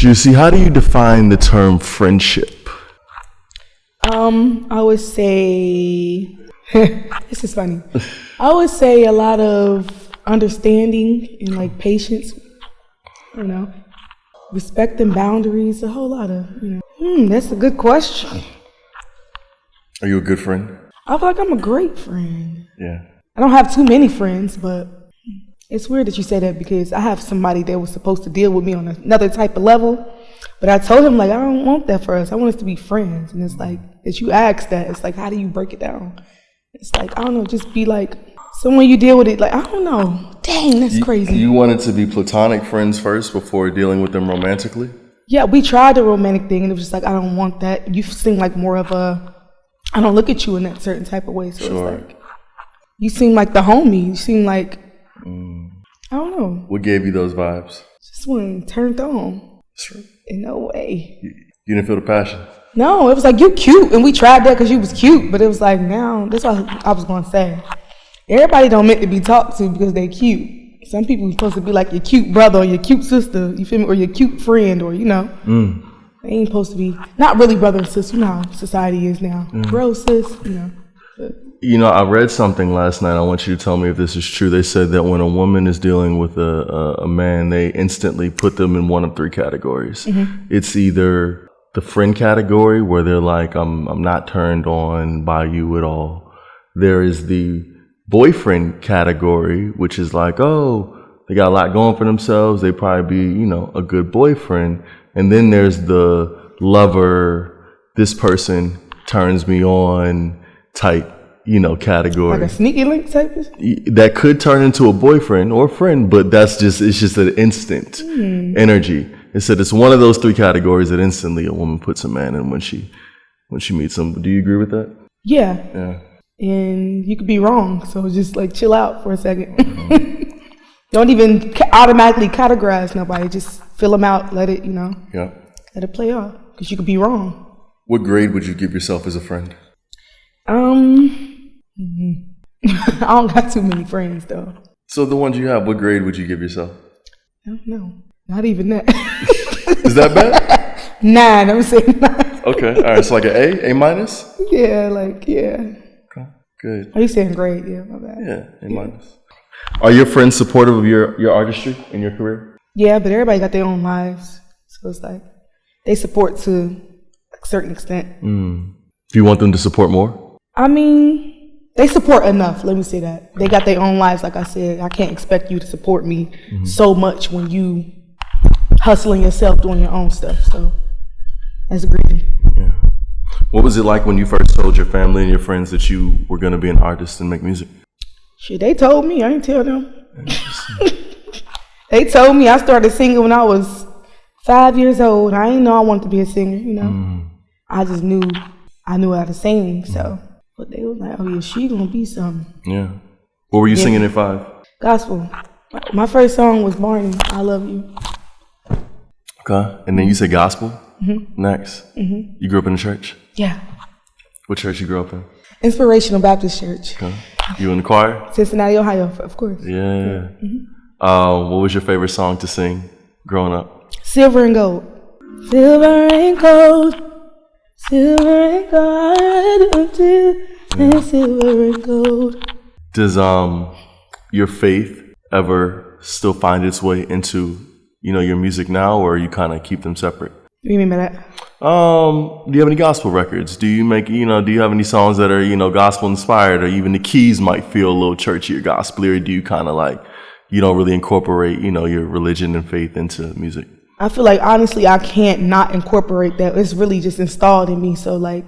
Juicy, how do you define the term friendship? I would say, this is funny. I would say a lot of understanding and like patience, you know, respecting boundaries, a whole lot of, you know. That's a good question. Are you a good friend? I feel like I'm a great friend. Yeah. I don't have too many friends, but it's weird that you say that because I have somebody that was supposed to deal with me on another type of level. But I told him, like, I don't want that for us. I want us to be friends. And it's like, that you ask that, it's like, how do you break it down? It's like, I don't know, just be like, someone you deal with it, like, I don't know. Dang, that's crazy. You wanted to be platonic friends first before dealing with them romantically? Yeah, we tried the romantic thing, and it was just like, I don't want that. You seem like more of a, I don't look at you in that certain type of way. So sure. It's like, you seem like the homie. You seem like, I don't know. What gave you those vibes? Just when turned on. Sure. In no way. You didn't feel the passion? No, it was like, you cute. And we tried that because you was cute. But it was like, now, that's what I was going to say. Everybody don't meant to be talked to because they cute. Some people are supposed to be like your cute brother or your cute sister, you feel me? Or your cute friend, or, you know. They ain't supposed to be, not really brother and sister. You know how society is now. Bro, sis, you know. But, you know, I read something last night. I want you to tell me if this is true. They said that when a woman is dealing with a man, they instantly put them in one of three categories. It's either the friend category, where they're like, I'm not turned on by you at all. There is the boyfriend category, which is like, oh, they got a lot going for themselves. They probably be, you know, a good boyfriend. And then there's the lover, this person turns me on type, you know, category. like a sneaky link type of? That could turn into a boyfriend or a friend, but it's just an instant energy. It said it's one of those three categories that instantly a woman puts a man in when she meets him. Do you agree with that? Yeah. Yeah. And you could be wrong, so just like chill out for a second. Don't even automatically categorize nobody. Just fill them out. Let it, you know. Yeah. Let it play out, because you could be wrong. What grade would you give yourself as a friend? I don't got too many friends though. So the ones you have, what grade would you give yourself? I don't know. Not even that. Is that bad? 9. I'm saying 9. Okay. All right. So like an A minus? Yeah, like, yeah. Okay. Good. Are you saying grade? Yeah, my bad. Yeah, A minus. Are your friends supportive of your artistry and your career? Yeah, but everybody got their own lives. So it's like, they support to a certain extent. Do you want them to support more? I mean, they support enough, let me say that. They got their own lives, like I said. I can't expect you to support me so much when you hustling yourself, doing your own stuff. So that's greedy. Yeah. What was it like when you first told your family and your friends that you were going to be an artist and make music? Shit, they told me. I didn't tell them. They told me. I started singing when I was 5 years old. I didn't know I wanted to be a singer, you know. I just knew I knew how to sing, so. But they was like, oh yeah, she gonna be something. Yeah. What were you singing at 5? Gospel. My first song was Barney, I Love You. Okay. And then you said gospel? Next. You grew up in the church? Yeah. What church you grew up in? Inspirational Baptist Church. Okay. You in the choir? Cincinnati, Ohio, of course. Yeah. What was your favorite song to sing growing up? Silver and Gold. Silver and gold. Silver and gold. And silver and gold. Does your faith ever still find its way into, you know, your music now, or you kind of keep them separate? What do you mean by that? Do you have any gospel records? Do you make, you know, do you have any songs that are, you know, gospel inspired, or even the keys might feel a little churchy or gospel, or do you kind of like, you don't really incorporate, you know, your religion and faith into music? I feel like, honestly, I can't not incorporate that. It's really just installed in me. So, like,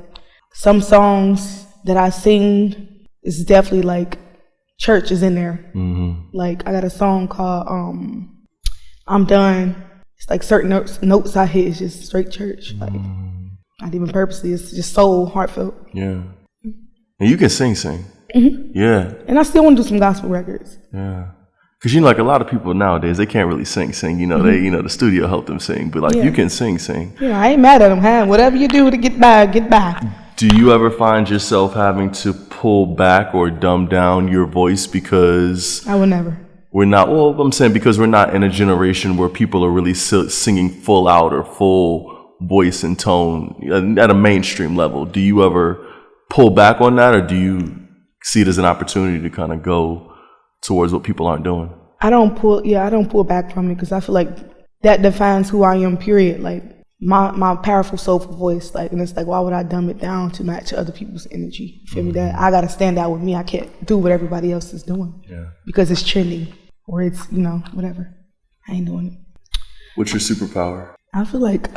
some songs that I sing is definitely, like, church is in there. Like, I got a song called I'm Done. It's like certain notes I hit is just straight church. Like, not even purposely. It's just so heartfelt. Yeah. And you can sing. Yeah. And I still want to do some gospel records. Yeah. Because, you know, like a lot of people nowadays, they can't really sing. You know, they, you know, the studio helped them sing. But, like, you can sing. Yeah, I ain't mad at them. Huh? Whatever you do to get by, get by. Do you ever find yourself having to pull back or dumb down your voice because... I would never. we're not, well, I'm saying because we're not in a generation where people are really singing full out or full voice and tone at a mainstream level. Do you ever pull back on that, or do you see it as an opportunity to kind of go towards what people aren't doing? I don't pull back from it because I feel like that defines who I am, period. Like my powerful, soulful voice, like, and it's like, why would I dumb it down to match other people's energy? You feel me? That I gotta stand out with me. I can't do what everybody else is doing because it's trending or it's, you know, whatever. I ain't doing it. What's your superpower? I feel like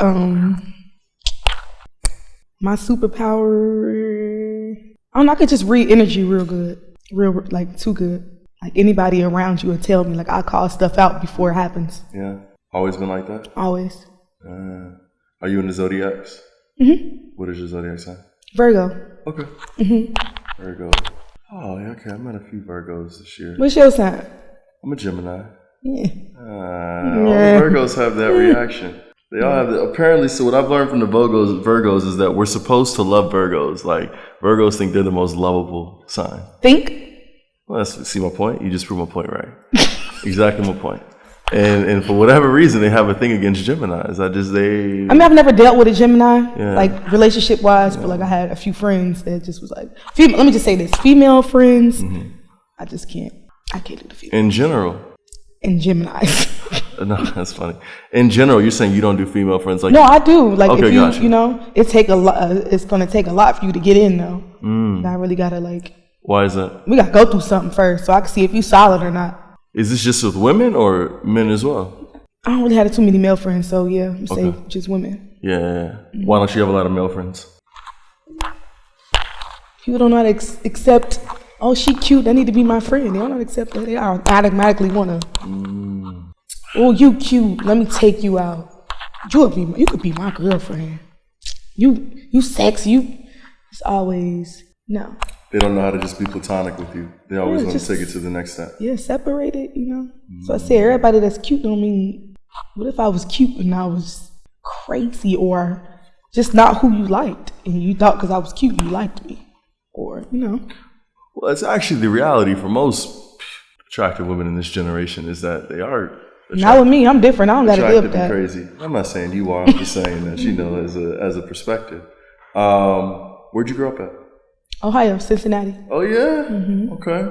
my superpower, I don't know, I could just read energy real good, like too good. Like anybody around you will tell me, like I call stuff out before it happens. Yeah, always been like that? Always. Are you in the zodiacs? What is your zodiac sign? Virgo. Okay. Virgo. Oh, yeah, okay, I met a few Virgos this year. What's your sign? I'm a Gemini. Yeah. All the Virgos have that reaction. They all have that. Apparently, so what I've learned from the Virgos is that we're supposed to love Virgos. Like, Virgos think they're the most lovable sign. Think? Well, see my point? You just proved my point, right? Exactly my point. And for whatever reason, they have a thing against Geminis. I mean, I've never dealt with a Gemini, like relationship-wise, but like I had a few friends that just was like, let me just say this, female friends, I just can't. I can't do the female. In general? In Geminis. No, that's funny. In general, you're saying you don't do female friends? Like, no, I do. Like, okay, if you, gotcha. You know, it's going to take a lot for you to get in, though. I really got to, like. Why is that? We got to go through something first so I can see if you solid or not. Is this just with women or men as well? I don't really have too many male friends, so yeah, I'm say just women. Yeah. Why don't you have a lot of male friends? People don't know how to accept, oh, she cute, they need to be my friend. They don't know how to accept that. They automatically want to, oh, you cute, let me take you out. You could be my girlfriend. You sexy, it's always, no. They don't know how to just be platonic with you. They always want to take it to the next step. Yeah, separate it, you know. So I said, everybody that's cute don't mean, what if I was cute and I was crazy or just not who you liked and you thought because I was cute you liked me, or, you know. Well, it's actually the reality for most attractive women in this generation is that they are attractive. Not with me, I'm different. I don't got to deal with that. Crazy. I'm not saying you are. I'm just saying that, you know, as a perspective. Where'd you grow up at? Ohio, Cincinnati. Oh, yeah? Okay.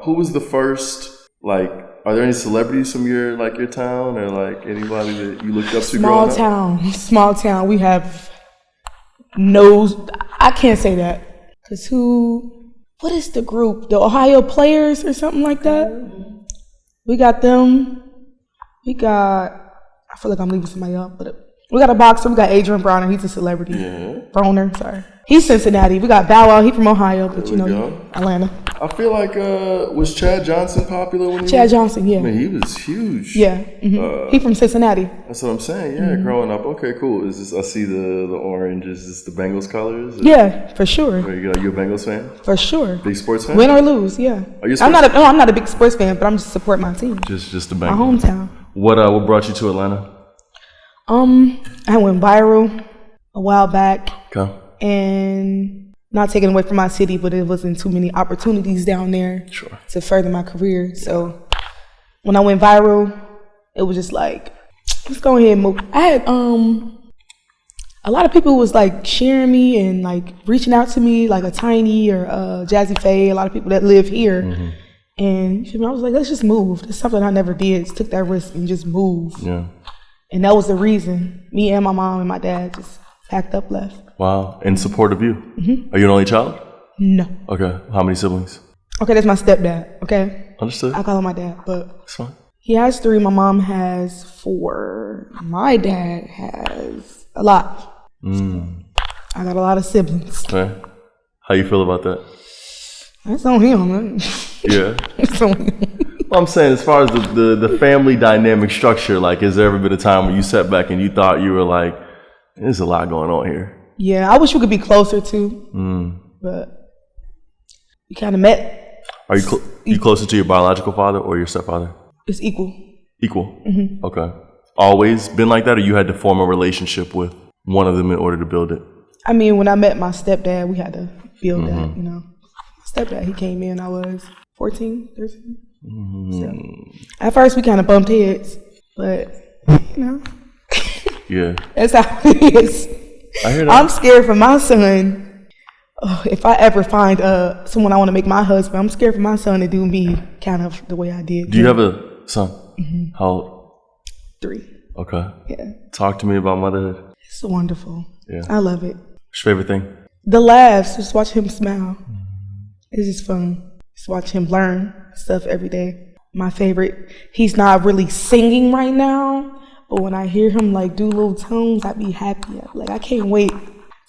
Who was the first, like, are there any celebrities from your town or, like, anybody that you looked up to growing up? Small town. We have I can't say that. Because what is the group? The Ohio Players or something like that? We got them. I feel like I'm leaving somebody up, but we got a boxer. We got Adrian Bronner. He's a celebrity. Yeah. Broner, sorry. He's Cincinnati. We got Bow Wow. He from Ohio, but you know, Atlanta. I feel like, was Chad Johnson popular when Chad Johnson, yeah. I mean, he was huge. Yeah. He from Cincinnati. That's what I'm saying. Yeah, growing up. Okay, cool. Is this? I see the orange. Is this the Bengals colors? Yeah, for sure. Are you a Bengals fan? For sure. Big sports fan? Win or lose, yeah. Are you I'm not a big sports fan, but I'm just support my team. Just the Bengals. My hometown. What brought you to Atlanta? I went viral a while back. Okay. And not taking away from my city, but it wasn't too many opportunities down there to further my career. So when I went viral, it was just like, let's go ahead and move. I had a lot of people was like sharing me and like reaching out to me, like a Tiny or Jazzy Faye, a lot of people that live here. And I was like, let's just move. It's something I never did. Took that risk and just moved. Yeah. And that was the reason. Me and my mom and my dad just packed up, left. Wow. In support of you? Are you an only child? No. Okay. How many siblings? Okay, that's my stepdad. Okay. Understood. I call him my dad, but that's fine. He has 3. My mom has 4. My dad has a lot. I got a lot of siblings. Okay. How you feel about that? That's on him, man. Yeah. It's on him. Well, I'm saying as far as the family dynamic structure, like, has there ever been a time when you sat back and you thought you were like, there's a lot going on here? Yeah, I wish we could be closer too, but we kind of met. Are you closer to your biological father or your stepfather? It's equal. Equal? Okay. Always been like that, or you had to form a relationship with one of them in order to build it? I mean, when I met my stepdad, we had to build that, you know. My stepdad, he came in, I was 14, 13. So, at first, we kind of bumped heads, but, you know. Yeah. That's how it is. I hear that. I'm scared for my son. Oh, if I ever find someone I want to make my husband, I'm scared for my son to do me kind of the way I did. Do you have a son? Mm-hmm. How old? 3. Okay. Yeah. Talk to me about motherhood. It's wonderful. Yeah. I love it. What's your favorite thing? The laughs. Just watch him smile. It's just fun. Just watch him learn stuff every day. My favorite. He's not really singing right now, but when I hear him like do little tones, I be happy. Like I can't wait,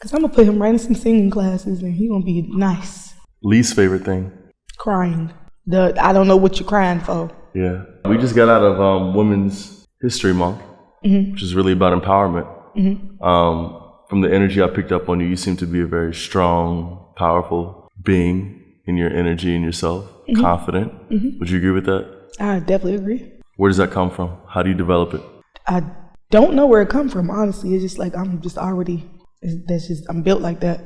cause I'm gonna put him right in some singing classes, and he gonna be nice. Least favorite thing? Crying. I don't know what you're crying for. Yeah. We just got out of Women's History Month, which is really about empowerment. From the energy I picked up on you, you seem to be a very strong, powerful being in your energy and yourself, confident. Would you agree with that? I definitely agree. Where does that come from? How do you develop it? I don't know where it come from, honestly. It's just like I'm built like that.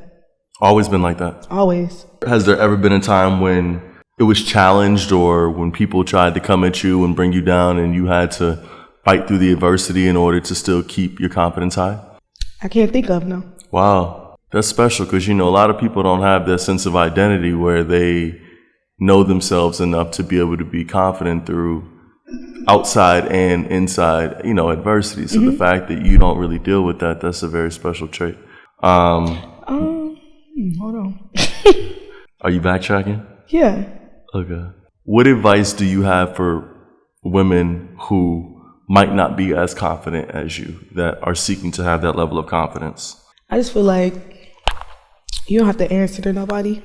Always been like that? Always. Has there ever been a time when it was challenged, or when people tried to come at you and bring you down and you had to fight through the adversity in order to still keep your confidence high? I can't think of, no. Wow. That's special, because, you know, a lot of people don't have that sense of identity where they know themselves enough to be able to be confident through outside and inside, you know, adversity. So the fact that you don't really deal with that, that's a very special trait. Hold on. Are you backtracking? Yeah. Okay. What advice do you have for women who might not be as confident as you, that are seeking to have that level of confidence? I just feel like you don't have to answer to nobody.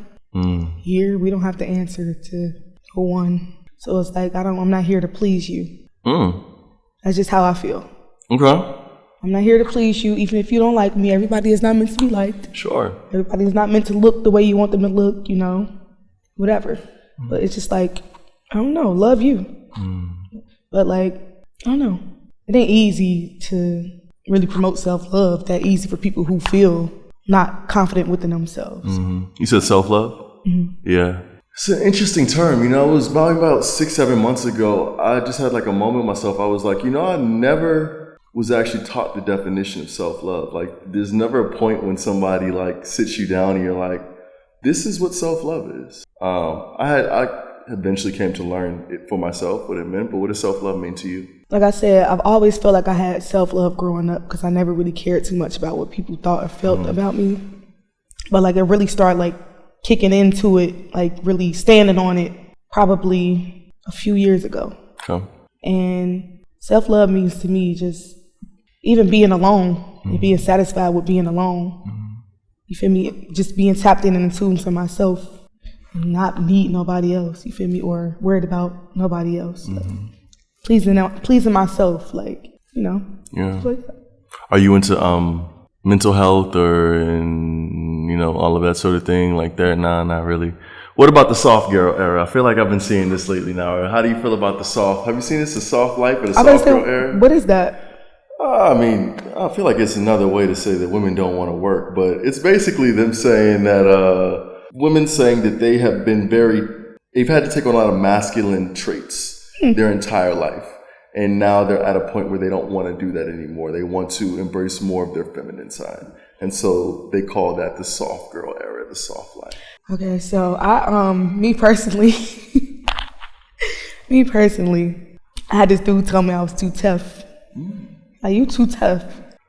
Here, we don't have to answer to no one. So it's like, I'm not here to please you. That's just how I feel. Okay. I'm not here to please you, even if you don't like me. Everybody is not meant to be liked. Sure. Everybody is not meant to look the way you want them to look, you know, whatever. But it's just like, I don't know, love you. But like, I don't know. It ain't easy to really promote self-love, that easy for people who feel not confident within themselves. You said self-love? Yeah. It's an interesting term. You know, it was about 6-7 months ago. I just had like a moment with myself. I was like, you know, I never was actually taught the definition of self-love. Like, there's never a point when somebody like sits you down and you're like, this is what self-love is. I eventually came to learn it for myself, what it meant, but what does self-love mean to you? Like I said, I've always felt like I had self-love growing up, because I never really cared too much about what people thought or felt about me. But like it really started like kicking into it, like really standing on it, probably a few years ago. Okay. And self-love means to me just even being alone and being satisfied with being alone. You feel me? Just being tapped in and in tune to myself and not need nobody else, you feel me? Or worried about nobody else. Like, pleasing myself, like, you know. Yeah. Like, are you into mental health or, you know, all of that sort of thing like that? Nah, not really. What about the soft girl era? I feel like I've been seeing this lately now. How do you feel about the soft? Have you seen this, the soft life or the soft girl era? What is that? I mean, I feel like it's another way to say that women don't want to work, but it's basically them saying that women saying that they have been they've had to take on a lot of masculine traits their entire life. And now they're at a point where they don't want to do that anymore. They want to embrace more of their feminine side. And so they call that the soft girl era, the soft life. Okay, so me personally, I had this dude tell me I was too tough. Like, you too tough.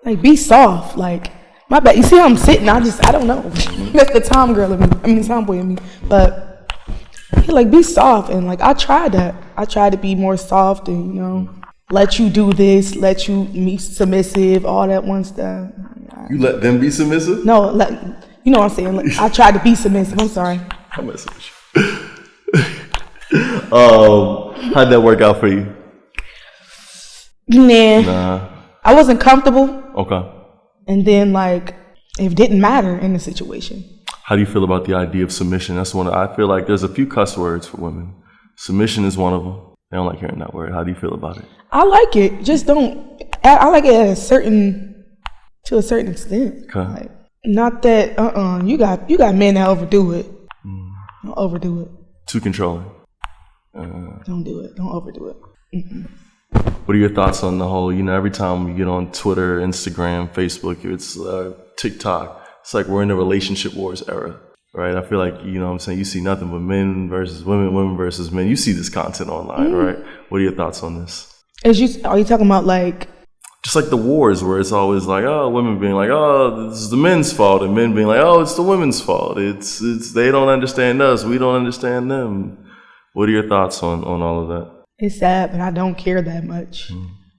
Like, be soft. Like, my bad. You see how I'm sitting? I don't know. That's the tom girl in me. I mean, the tomboy in me. But he like, be soft. And like, I tried that. I tried to be more soft and, you know, let you do this, let you be submissive, all that one stuff. You let them be submissive? No, you know what I'm saying. Like, I tried to be submissive. I'm sorry. I'm messing with you. How'd that work out for you? Nah. I wasn't comfortable. Okay. And then, like, it didn't matter in the situation. How do you feel about the idea of submission? That's one. I feel like there's a few cuss words for women. Submission is one of them. They don't like hearing that word. How do you feel about it? I like it. Just don't. I like it to a certain extent. Okay. Like, not that. You got men that overdo it. Don't overdo it. Too controlling. Don't do it. Don't overdo it. Mm-mm. What are your thoughts on the whole, every time you get on Twitter, Instagram, Facebook, it's TikTok, it's like we're in the relationship wars era, right? I feel like, what I'm saying, you see nothing but men versus women, women versus men. You see this content online, right? What are your thoughts on this? Are you talking about like... Just like the wars where it's always like, oh, women being like, oh, this is the men's fault, and men being like, oh, it's the women's fault. It's they don't understand us, we don't understand them. What are your thoughts on all of that? It's sad, but I don't care that much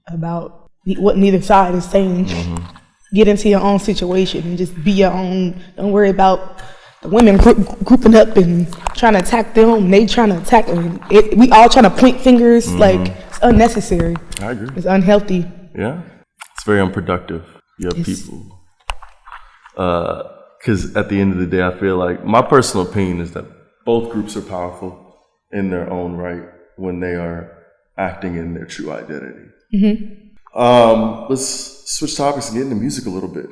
about what neither side is saying. Get into your own situation and just be your own. Don't worry about the women grouping up and trying to attack them. They trying to attack them. We all trying to point fingers. Like, it's unnecessary. I agree. It's unhealthy. Yeah. It's very unproductive. You have people. Because at the end of the day, I feel like my personal opinion is that both groups are powerful in their own right when they are acting in their true identity. Let's switch topics and get into music a little bit.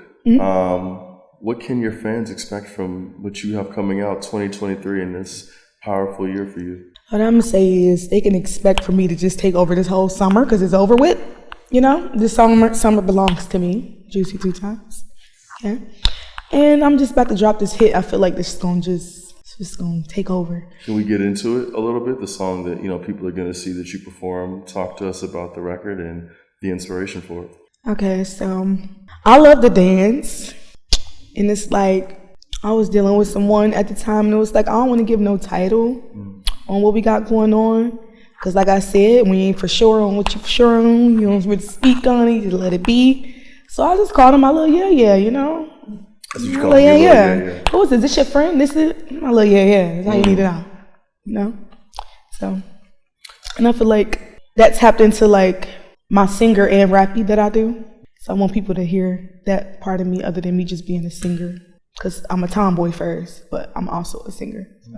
What can your fans expect from what you have coming out 2023 in this powerful year for you? What I'm going to say is they can expect for me to just take over this whole summer because it's over with. This summer belongs to me, Juiicy 2xs. Okay. And I'm just about to drop this hit. I feel like this is going to just going to take over. Can we get into it a little bit? The song that, people are going to see that you perform. Talk to us about the record and the inspiration for it. Okay, so I love to dance. And it's like, I was dealing with someone at the time, and it was like, I don't want to give no title on what we got going on. Because like I said, when you ain't for sure on what you for sure on, you don't really speak on it, you just let it be. So I just called him my little yeah. That's what you call him, yeah. Who is this? This your friend? This is my little yeah. That's how you need it out. So, and I feel like that tapped into like my singer and rappy that I do. So I want people to hear that part of me other than me just being a singer. Because I'm a tomboy first, but I'm also a singer. So.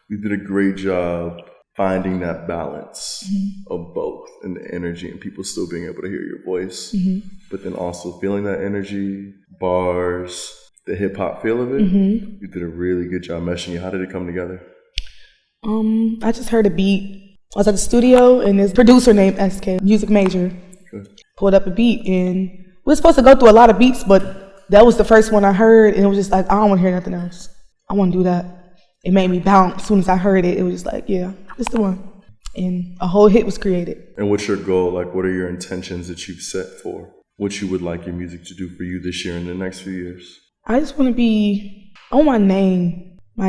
You did a great job finding that balance of both and the energy and people still being able to hear your voice, but then also feeling that energy, bars, the hip hop feel of it. You did a really good job meshing it. How did it come together? I just heard a beat. I was at the studio and this producer named SK, music major, pulled up a beat, and we were supposed to go through a lot of beats, but that was the first one I heard, and it was just like, I don't want to hear nothing else. I want to do that. It made me bounce. As soon as I heard it, it was just like, yeah, it's the one. And a whole hit was created. And what's your goal? Like, what are your intentions that you've set for what you would like your music to do for you this year and the next few years? I just want to be on my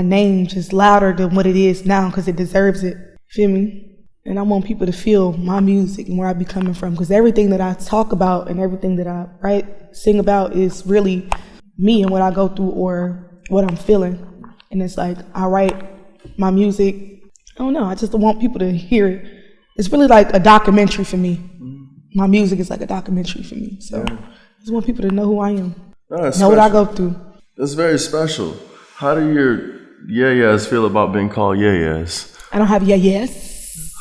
name just louder than what it is now because it deserves it. Feel me? And I want people to feel my music and where I be coming from, because everything that I talk about and everything that I write, sing about is really me and what I go through or what I'm feeling. And it's like, I write my music, I don't know, I just want people to hear it. It's really like a documentary for me. My music is like a documentary for me. So I just want people to know who I am, know what I go through. That's very special. How do your yeah-yeahs feel about being called yeah-yeahs? I don't have yeah-yeahs.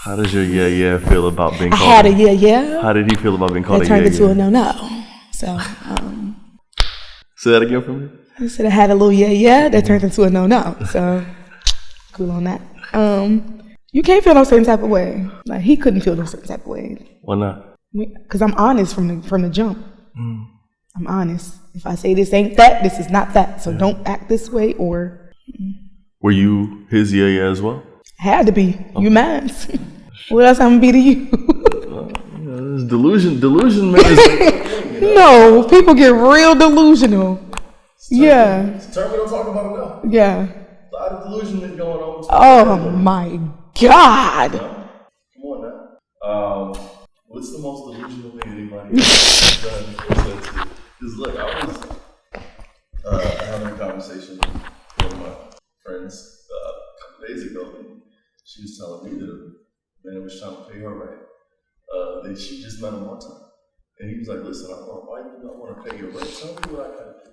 How does your yeah-yeah feel about being called? I had a yeah-yeah. How did he feel about being called a yeah-yeah? That turned into a no-no. So, say that again for me. I said I had a little yeah-yeah that turned into a no-no. So, cool on that. You can't feel no certain type of way. Like, he couldn't feel no certain type of way. Why not? Because I'm honest from the jump. I'm honest. If I say this ain't that, this is not that. So don't act this way or... Were you his yeah-yeah as well? Had to be. You mine. What else I'm gonna be to you? This delusion man. No, people get real delusional. Yeah. It's a term we don't talk about enough. Yeah. A lot of delusion going on. Oh my God. Come on now. What's the most delusional thing anybody has done before said to you? Because look, I was having a conversation with one of my friends a couple days ago, and she was telling me that a man was trying to pay her rent. That she just met him one time. And he was like, listen, I want to pay your rent. Tell me what I gotta do.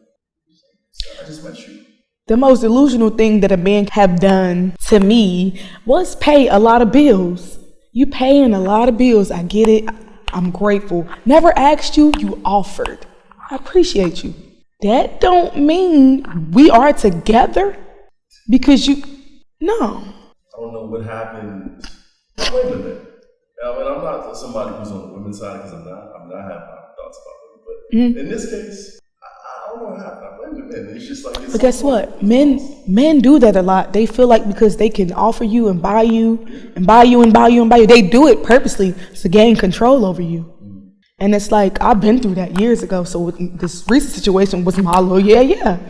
I just met you. The most delusional thing that a man have done to me was pay a lot of bills. You paying a lot of bills. I get it. I'm grateful. Never asked you, you offered. I appreciate you. That don't mean we are together because no. I don't know what happened Wait a minute. Now, and I'm not somebody who's on the women's side because I'm not having my thoughts about them. But in this case, I don't know what happened. I blame the men. It's just like. But guess what? Men do that a lot. They feel like because they can offer you and buy you and buy you and buy you and buy you, they do it purposely to gain control over you. And it's like, I've been through that years ago. So this recent situation was my little yeah.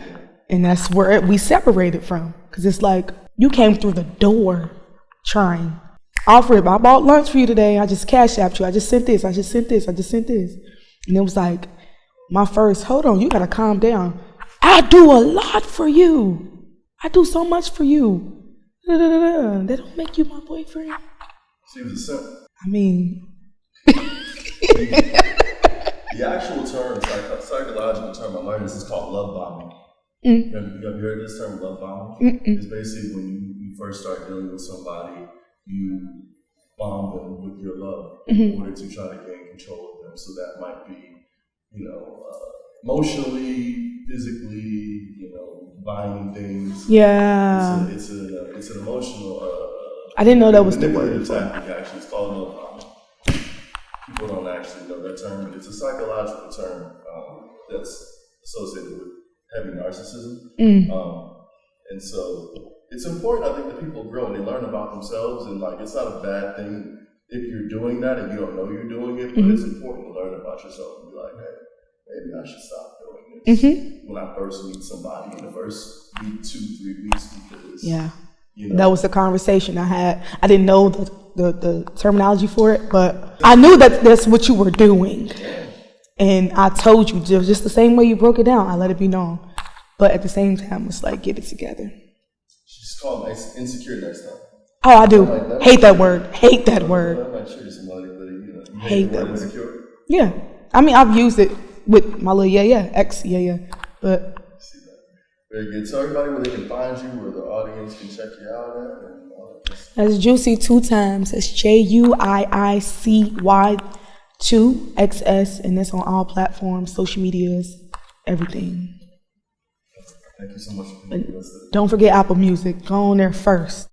And that's where we separated from. Because it's like, you came through the door trying. Offer it. I bought lunch for you today. I just cash apped you. I just sent this. I just sent this. And it was like, my first, hold on, you got to calm down. I do a lot for you. I do so much for you. That don't make you my boyfriend. Seems the same. I mean... The actual term, psychological term I learned, this is called love bombing. Have you heard this term, love bombing? It's basically when you first start dealing with somebody, you bomb them with your love in order to try to gain control of them. So that might be, emotionally, physically, buying things. Yeah. It's an emotional. I didn't know that was the word. Tactic, actually, it's called love bombing. People don't actually know that term, but it's a psychological term that's associated with heavy narcissism. And so it's important, I think, that people grow and they learn about themselves, and like it's not a bad thing if you're doing that and you don't know you're doing it, but it's important to learn about yourself and be like, hey, maybe I should stop doing this when I first meet somebody in the first week, 2-3 weeks, because that was the conversation I had. I didn't know the terminology for it, but I knew that that's what you were doing. And I told you, just the same way you broke it down, I let it be known. But at the same time, it's like, get it together. Just call them insecure next time. Oh, I do. Hate that word. Hate that word. I'm not sure to somebody, but hate that word. Insecure? Yeah. I mean, I've used it with my little ex, but. Very good. So everybody, where they can find you, where the audience can check you out at, and all that. That's Juiicy 2xs. It's Juiicy 2xs, and that's on all platforms, social medias, everything. Thank you so much for being with us. Don't forget Apple Music. Go on there first.